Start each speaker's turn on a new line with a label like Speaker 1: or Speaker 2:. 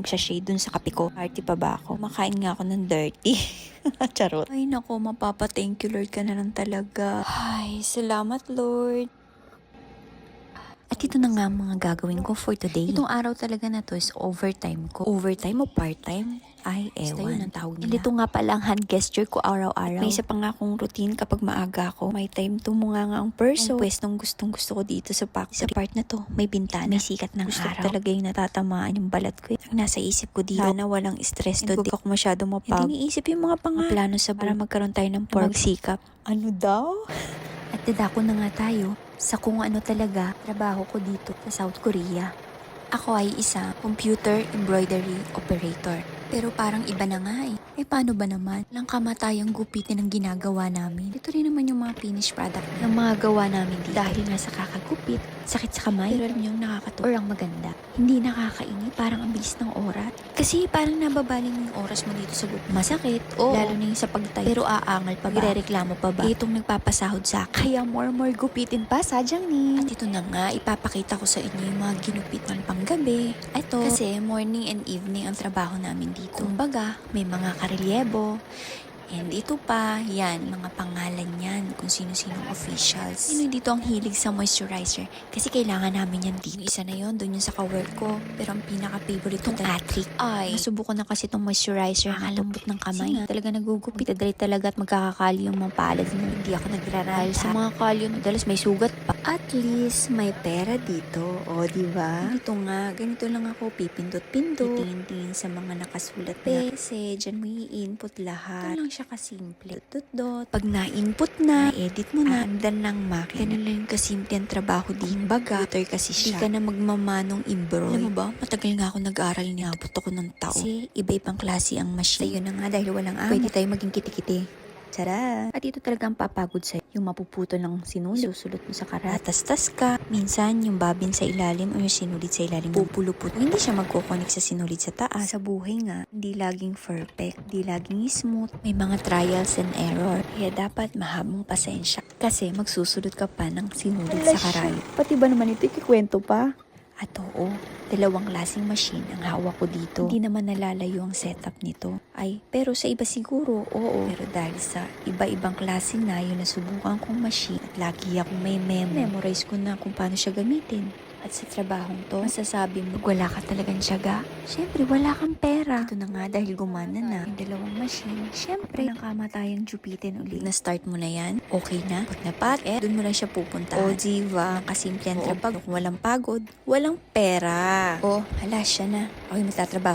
Speaker 1: sachet dun sa kape ko. Party pa ba ako? Makain nga ako ng dirty. Charot. Ay nako, mapapa-thank you Lord ka na lang talaga. Ay, salamat Lord. At ito na nga mga gagawin ko for today. Itong araw talaga na to is overtime ko. Overtime o part-time? Ay, ewan. Ang tawag nila. Dito nga pala ang hand gesture ko araw-araw. May isa pa nga akong routine kapag maaga ako. May time tumunga nga ang perso. Ang pwestong gustong-gusto ko dito sa factory. Sa part na to, may bintana. May sikat ng gusto araw. Gusto talaga yung natatamaan yung balat ko. Ang nasa isip ko dito na walang stress to. Hindi ako masyado mapag. Hindi niisip yung mga plano sa para magkaroon tayo ng pagsikap. Ano daw? At dadako na nga tayo sa kung ano talaga trabaho ko dito sa South Korea. Ako ay isa computer embroidery operator. Pero parang iba na nga eh. Eh paano ba naman? Lang kamatayang gupitin ang ginagawa namin. Ito rin naman yung mga finished product ng mga gawa namin dito. Dahil nga sa kakagupit, sakit sa kamay. Pero alam niyo yung nakakatuwa. Or ang maganda, hindi nakakainit. Parang ang bilis ng oras. Kasi parang nababaling yung oras mo dito sa gupit. Masakit. Oo. Lalo na yung sa pagtayo. Pero aangal pa ba? Irereklamo pa ba? Itong nagpapasahod sa akin. Kaya more gupitin pa, sadyang ni. At ito na nga, ipapakita ko sa inyo yung mga ginupit ng panggabi. Ito, kasi morning and evening ang trabaho namin dito. Kumbaga, may mga karelyebo. And ito pa, yan, mga pangalan yan, kung sino-sinong officials. Sino dito ang hilig sa moisturizer? Kasi kailangan namin yan dito. Yung isa na yon, doon yung sa ka-work ko. Pero ang pinaka-favorite itong Atric. Ay, nasubukan na kasi itong moisturizer. Nakalambot ng kamay. Kasi nga, talaga nagugupit. Dadali talaga at magkakakali yung mga palad mo. Hindi ako nagrarahal sa mga kalyo. Madalas may sugat pa. At least, may pera dito. O, diba? Dito nga, ganito lang ako pipindot-pindot. Tingin-tingin sa mga nakasulat na. Kasi dyan mo i-input lahat. Ito lang siya kasimple. Dot. Pag na-input na, edit mo na, andan ng makina. Ganun lang yung kasimple ang trabaho din. Baga, computer kasi siya. Hindi ka na magmamanong embroid. Alam mo ba, matagal nga ako nag-aaral niya. Abot ako ng tao. Kasi iba-ibang klase ang machine. Sa'yo na nga dahil walang amo. Pwede tayo maging kiti-kiti. Tara! At ito talagang papagod sa'yo. Yung mapuputo ng sinulid. Susulot mo sa karat. Tatas-tas ka. Minsan, yung babin sa ilalim o yung sinulid sa ilalim. Pupulupot. Hindi siya magkukonek sa sinulid sa taas. Sa buhay nga, hindi laging perfect. Hindi laging smooth. May mga trials and error. Kaya dapat mahabang pasensya. Kasi magsusulot ka pa ng sinulid sa karat. Pati ba naman ito ikikwento pa? At oo, dalawang klaseng machine ang hawak ko dito. Hindi naman nalalayo ang setup nito. Ay, pero sa iba siguro, oo. Pero dahil sa iba-ibang klase na yung nasubukan kong machine at lagi akong may memorize ko na kung paano siya gamitin. At sa trabahong to, masasabi mo, wala ka talagang tiyaga. Siyempre, wala kang pera. Ito na nga dahil gumana na yung dalawang machine. Siyempre, nakamatayang jupitin ulit. Na-start mo na yan, okay na. Pag napat, dun mo lang siya pupunta. O, diva, kasimple ang trabaho. Kung walang pagod, walang pera. O, hala siya na. Okay, magtatrabaho.